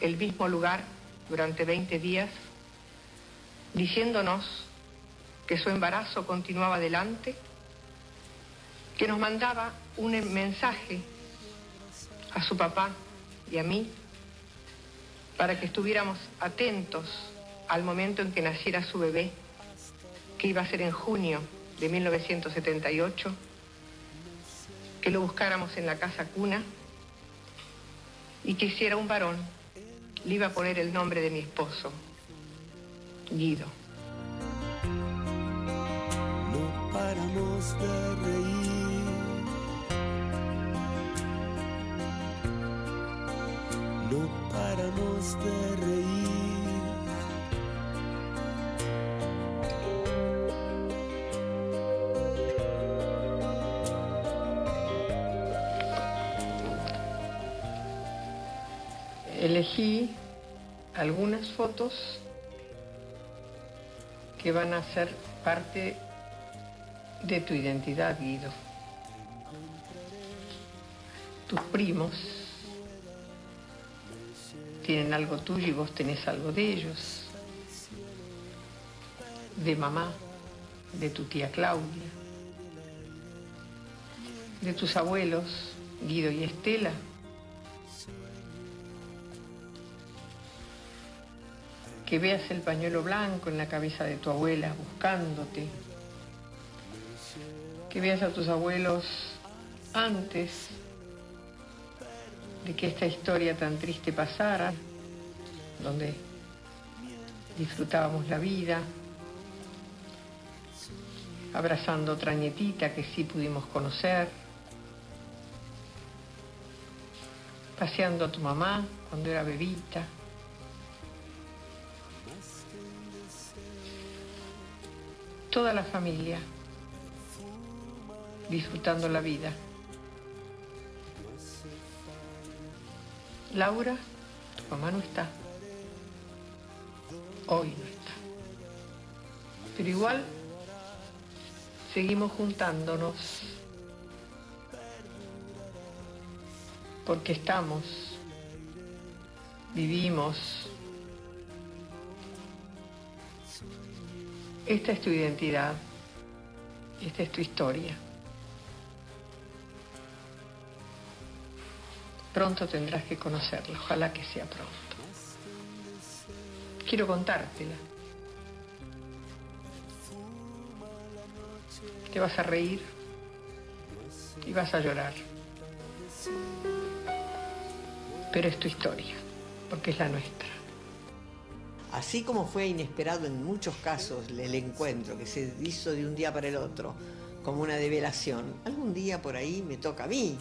el mismo lugar durante 20 días, diciéndonos que su embarazo continuaba adelante, que nos mandaba un mensaje a su papá y a mí para que estuviéramos atentos al momento en que naciera su bebé, que iba a ser en junio de 1978, que lo buscáramos en la casa cuna y que si era un varón, le iba a poner el nombre de mi esposo, Guido. no paramos de reír, no paramos de reír. Elegí algunas fotos que van a ser parte de tu identidad, Guido. Tus primos tienen algo tuyo y vos tenés algo de ellos. De mamá, de tu tía Claudia, de tus abuelos, Guido y Estela. Que veas el pañuelo blanco en la cabeza de tu abuela buscándote. Que veas a tus abuelos antes de que esta historia tan triste pasara, donde disfrutábamos la vida, abrazando otra nietita que sí pudimos conocer, paseando a tu mamá cuando era bebita. Toda la familia disfrutando la vida. Laura, tu mamá no está. Hoy no está. Pero igual seguimos juntándonos porque estamos, vivimos. Esta es tu identidad, esta es tu historia. Pronto tendrás que conocerla, ojalá que sea pronto. Quiero contártela. Te vas a reír y vas a llorar. Pero es tu historia, porque es la nuestra. Así como fue inesperado en muchos casos el encuentro, que se hizo de un día para el otro, como una develación, algún día por ahí me toca a mí.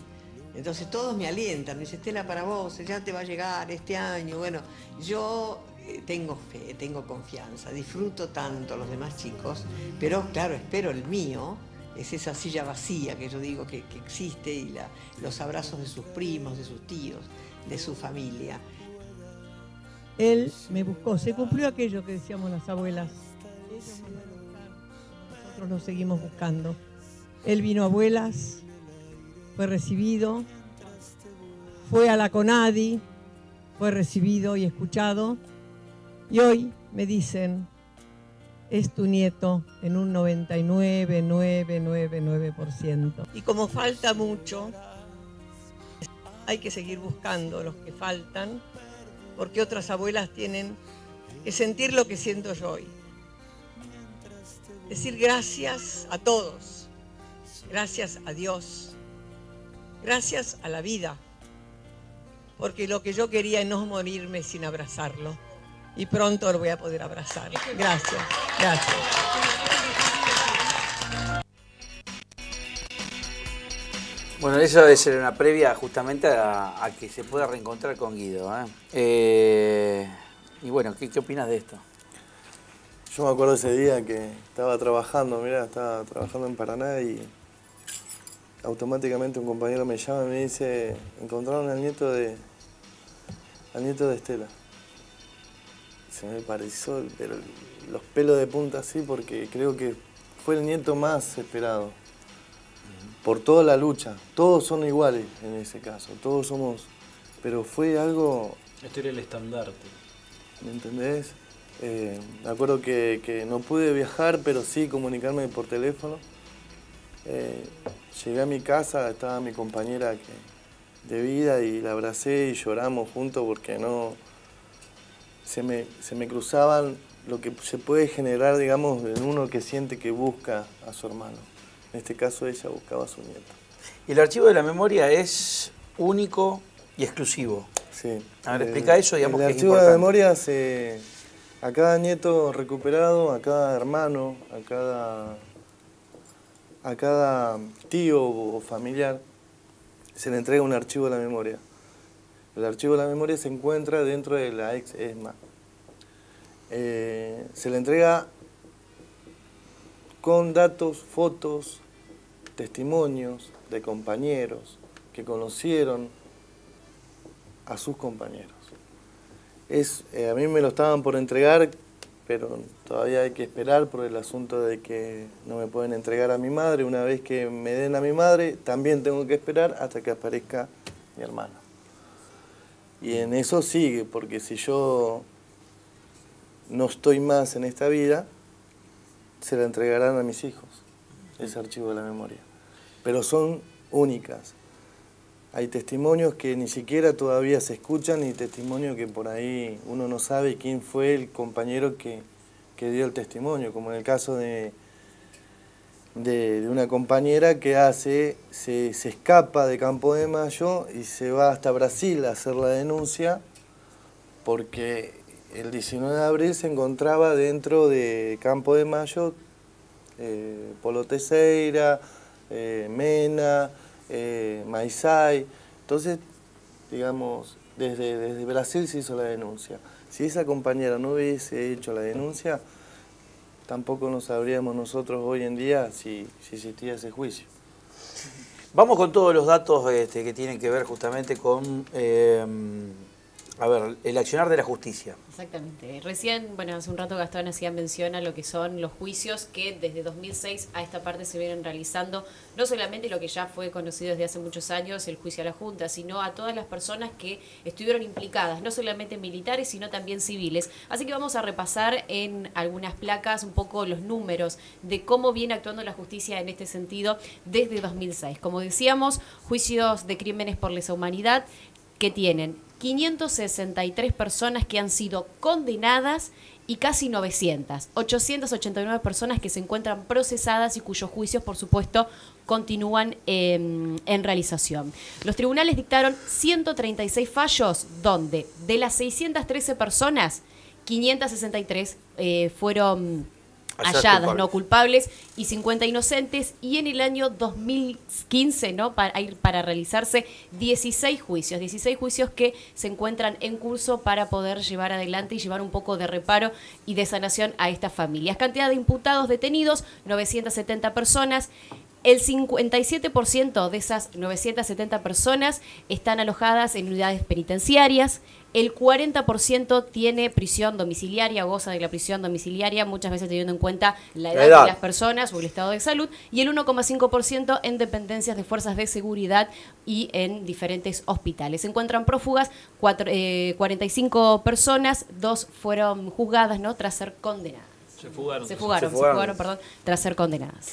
Entonces todos me alientan, me dicen, Estela, para vos, ya te va a llegar este año. Bueno, yo tengo fe, tengo confianza, disfruto tanto los demás chicos, pero claro, espero el mío, es esa silla vacía que yo digo que existe, y los abrazos de sus primos, de sus tíos, de su familia. Él me buscó, se cumplió aquello que decíamos las abuelas. Nosotros lo seguimos buscando. Él vino a abuelas, fue recibido, fue a la CONADI, fue recibido y escuchado. Y hoy me dicen, es tu nieto en un 99,999%. Y como falta mucho, hay que seguir buscando los que faltan, porque otras abuelas tienen que sentir lo que siento yo hoy. Decir gracias a todos, gracias a Dios, gracias a la vida, porque lo que yo quería es no morirme sin abrazarlo. Y pronto lo voy a poder abrazar. Gracias, gracias. Bueno, eso debe ser una previa justamente a que se pueda reencontrar con Guido. Y bueno, ¿qué opinas de esto? Yo me acuerdo ese día que estaba trabajando, estaba trabajando en Paraná y automáticamente un compañero me llama y me dice, encontraron al nieto de Estela. Se me pareció pero los pelos de punta así porque creo que fue el nieto más esperado. Por toda la lucha. Todos son iguales en ese caso. Todos somos... Pero fue algo... Este era el estandarte. ¿Me entendés? Me acuerdo que no pude viajar, pero sí comunicarme por teléfono. Llegué a mi casa, estaba mi compañera de vida y la abracé y lloramos juntos porque no... Se me cruzaban lo que se puede generar, digamos, en uno que siente que busca a su hermano. En este caso ella buscaba a su nieto. Y el archivo de la memoria es único y exclusivo. Sí. A ver, explica eso, digamos, el que es archivo de la importante. memoria a cada nieto recuperado, a cada hermano, a cada tío o familiar, se le entrega un archivo de la memoria. El archivo de la memoria se encuentra dentro de la ex ESMA. Se le entrega con datos, fotos, testimonios de compañeros que conocieron a sus compañeros. A mí me lo estaban por entregar, pero todavía hay que esperar por el asunto de que no me pueden entregar a mi madre. Una vez que me den a mi madre, también tengo que esperar hasta que aparezca mi hermano. Y en eso sigue, porque si yo no estoy más en esta vida, se la entregarán a mis hijos, ese archivo de la memoria. Pero son únicas. Hay testimonios que ni siquiera todavía se escuchan y testimonios que por ahí uno no sabe quién fue el compañero que dio el testimonio, como en el caso de una compañera que se escapa de Campo de Mayo y se va hasta Brasil a hacer la denuncia porque el 19 de abril se encontraba dentro de Campo de Mayo Polo Teixeira, Mena, Maizay. Entonces, digamos, desde Brasil se hizo la denuncia. Si esa compañera no hubiese hecho la denuncia, tampoco nos sabríamos nosotros hoy en día si existía ese juicio. Vamos con todos los datos que tienen que ver justamente con el accionar de la justicia. Exactamente. Recién, hace un rato Gastón hacía mención a lo que son los juicios que desde 2006 a esta parte se vienen realizando, no solamente lo que ya fue conocido desde hace muchos años, el juicio a la Junta, sino a todas las personas que estuvieron implicadas, no solamente militares, sino también civiles. Así que vamos a repasar en algunas placas un poco los números de cómo viene actuando la justicia en este sentido desde 2006. Como decíamos, juicios de crímenes por lesa humanidad que tienen 563 personas que han sido condenadas y casi 889 personas que se encuentran procesadas y cuyos juicios, por supuesto, continúan en realización. Los tribunales dictaron 136 fallos, donde de las 613 personas, 563 fueron halladas no culpables y 50 inocentes, y en el año 2015 para realizarse 16 juicios que se encuentran en curso para poder llevar adelante y llevar un poco de reparo y de sanación a estas familias. Cantidad de imputados detenidos, 970 personas. El 57% de esas 970 personas están alojadas en unidades penitenciarias. El 40% tiene prisión domiciliaria, goza de la prisión domiciliaria, muchas veces teniendo en cuenta la edad de las personas o el estado de salud. Y el 1,5% en dependencias de fuerzas de seguridad y en diferentes hospitales. Se encuentran prófugas 45 personas, 2 fueron juzgadas tras ser condenadas. Se fugaron. Se fugaron, perdón, tras ser condenadas.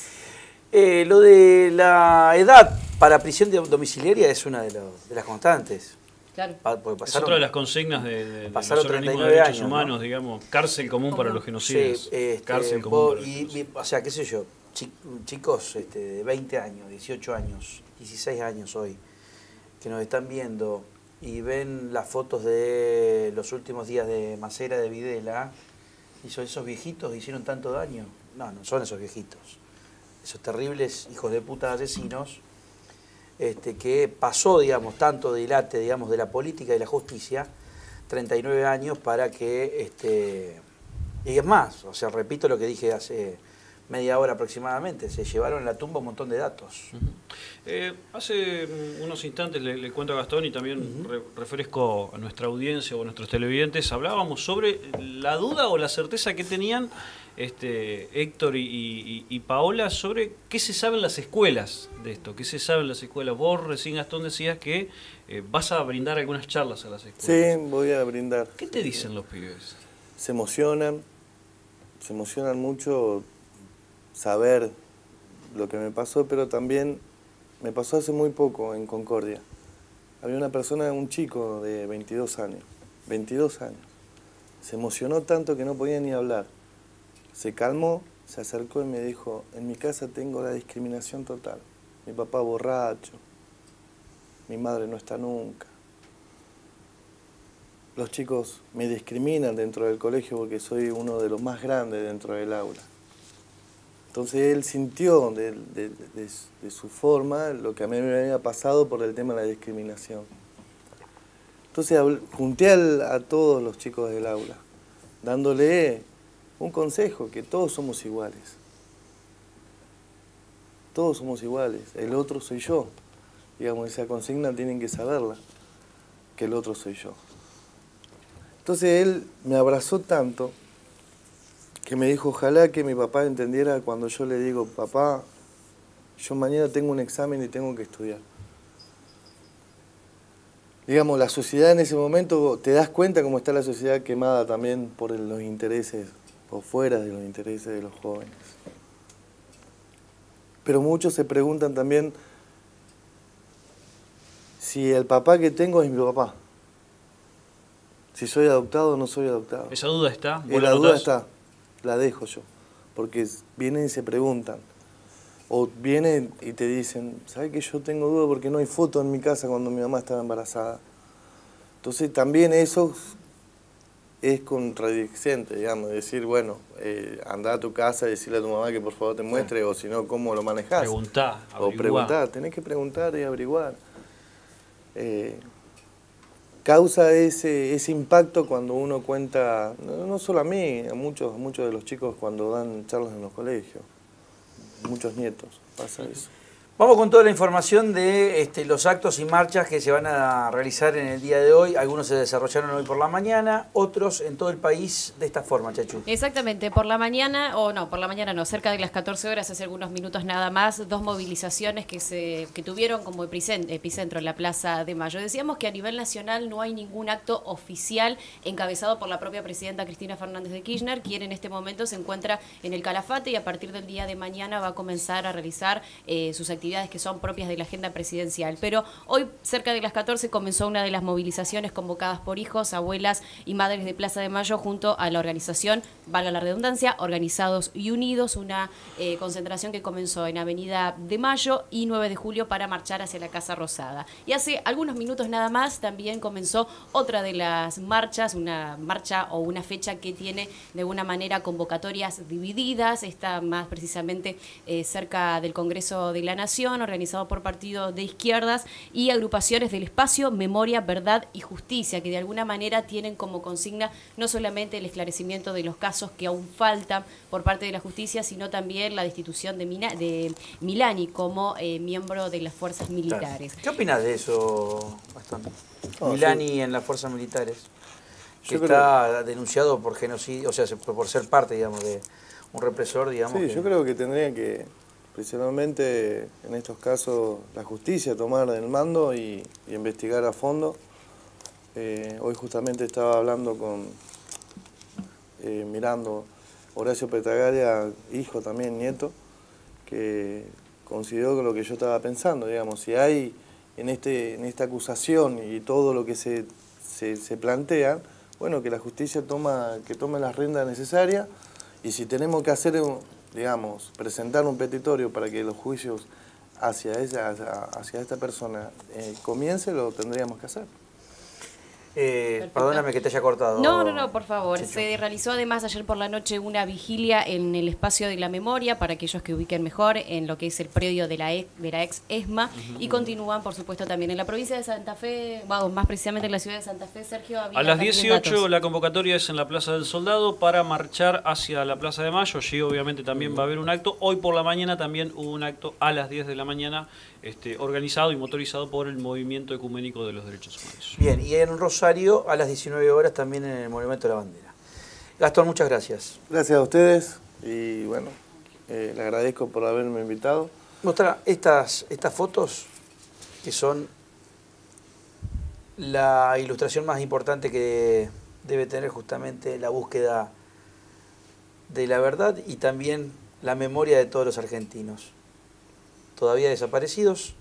Lo de la edad para prisión domiciliaria es una de las constantes. Claro. Es otra de las consignas de los organismos de derechos humanos, ¿no? Digamos, cárcel común para los genocidas. Sí, cárcel común para los o sea, qué sé yo, chicos de 20 años, 18 años, 16 años hoy, que nos están viendo y ven las fotos de los últimos días de Macera, de Videla, y son esos viejitos que hicieron tanto daño. No, no son esos viejitos. Esos terribles hijos de puta asesinos, que pasó, digamos, tanto dilate, digamos, de la política y la justicia, 39 años para que, y es más, o sea, repito lo que dije hace media hora aproximadamente, se llevaron en la tumba un montón de datos. Hace unos instantes le cuento a Gastón y también refresco a nuestra audiencia o a nuestros televidentes, hablábamos sobre la duda o la certeza que tenían Héctor y Paola sobre qué se sabe en las escuelas de esto, qué se sabe en las escuelas. Vos recién, Gastón, decías que vas a brindar algunas charlas a las escuelas. Sí, voy a brindar. ¿Qué te dicen los pibes? Se emocionan mucho saber lo que me pasó, pero también me pasó hace muy poco en Concordia. Había una persona, un chico de 22 años, se emocionó tanto que no podía ni hablar. Se calmó, se acercó y me dijo, en mi casa tengo la discriminación total. Mi papá borracho, mi madre no está nunca. Los chicos me discriminan dentro del colegio porque soy uno de los más grandes dentro del aula. Entonces él sintió de su forma lo que a mí me había pasado por el tema de la discriminación. Entonces junté a todos los chicos del aula, dándole un consejo, que todos somos iguales. Todos somos iguales, el otro soy yo. Digamos, esa consigna tienen que saberla, que el otro soy yo. Entonces él me abrazó tanto que me dijo, ojalá que mi papá entendiera cuando yo le digo, papá, yo mañana tengo un examen y tengo que estudiar. Digamos, la sociedad en ese momento, te das cuenta cómo está la sociedad quemada también por los intereses, o fuera de los intereses de los jóvenes. Pero muchos se preguntan también si el papá que tengo es mi papá. Si soy adoptado o no soy adoptado. ¿Esa duda está? La duda está, la dejo yo. Porque vienen y se preguntan. O vienen y te dicen, ¿sabes que yo tengo duda porque no hay foto en mi casa cuando mi mamá estaba embarazada? Entonces también eso es contradicente, digamos, decir, bueno, anda a tu casa y decirle a tu mamá que por favor te muestre, o si no, ¿cómo lo manejás? Preguntá, o preguntar, tenés que preguntar y averiguar. Causa ese impacto cuando uno cuenta, no solo a mí, a muchos de los chicos cuando dan charlas en los colegios, muchos nietos, pasa eso. Vamos con toda la información de los actos y marchas que se van a realizar en el día de hoy. Algunos se desarrollaron hoy por la mañana, otros en todo el país de esta forma, Chachu. Exactamente, por la mañana cerca de las 14 horas, hace algunos minutos nada más, dos movilizaciones que tuvieron como epicentro en la Plaza de Mayo. Decíamos que a nivel nacional no hay ningún acto oficial encabezado por la propia presidenta Cristina Fernández de Kirchner, quien en este momento se encuentra en el Calafate y a partir del día de mañana va a comenzar a realizar sus actividades que son propias de la agenda presidencial. Pero hoy, cerca de las 14, comenzó una de las movilizaciones convocadas por hijos, abuelas y madres de Plaza de Mayo junto a la organización, valga la redundancia, Organizados y Unidos, una concentración que comenzó en Avenida de Mayo y 9 de julio para marchar hacia la Casa Rosada. Y hace algunos minutos nada más también comenzó otra de las marchas, una marcha o una fecha que tiene de alguna manera convocatorias divididas, está más precisamente cerca del Congreso de la Nación, organizado por partidos de izquierdas y agrupaciones del espacio Memoria, Verdad y Justicia, que de alguna manera tienen como consigna no solamente el esclarecimiento de los casos que aún faltan por parte de la justicia, sino también la destitución de Milani como miembro de las fuerzas militares. ¿Qué opinas de eso, Gastón? Milani en las fuerzas militares, que está denunciado por genocidio, o sea, por ser parte, digamos, de un represor, digamos. Sí, yo creo que tendría que, principalmente en estos casos, la justicia tomar el mando y investigar a fondo. Hoy justamente estaba hablando mirando Horacio Petragalia, hijo también, nieto, que consideró que lo que yo estaba pensando, digamos, si hay en esta acusación y todo lo que se plantea, bueno, que la justicia tome las riendas necesarias, y si tenemos que hacer, digamos, presentar un petitorio para que los juicios hacia esta persona comience, lo tendríamos que hacer. Perdóname que te haya cortado. No, por favor. Chicho. Se realizó además ayer por la noche una vigilia en el espacio de la memoria para aquellos que ubiquen mejor en lo que es el predio de la ex ESMA, y continúan, por supuesto, también en la provincia de Santa Fe, más precisamente en la ciudad de Santa Fe. Sergio, a las 18 la convocatoria es en la Plaza del Soldado para marchar hacia la Plaza de Mayo. Allí obviamente también va a haber un acto. Hoy por la mañana también hubo un acto a las 10 de la mañana organizado y motorizado por el Movimiento Ecuménico de los Derechos Humanos. Bien, y en Rosario a las 19 horas también en el Monumento de la Bandera. Gastón, muchas gracias. Gracias a ustedes y bueno, le agradezco por haberme invitado. Mostrar estas fotos que son la ilustración más importante que debe tener justamente la búsqueda de la verdad y también la memoria de todos los argentinos todavía desaparecidos.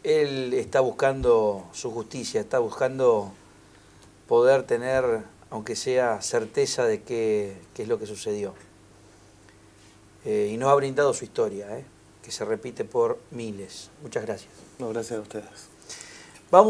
Él está buscando su justicia, está buscando poder tener, aunque sea certeza de qué es lo que sucedió. Y nos ha brindado su historia, que se repite por miles. Muchas gracias. No, gracias a ustedes. Vamos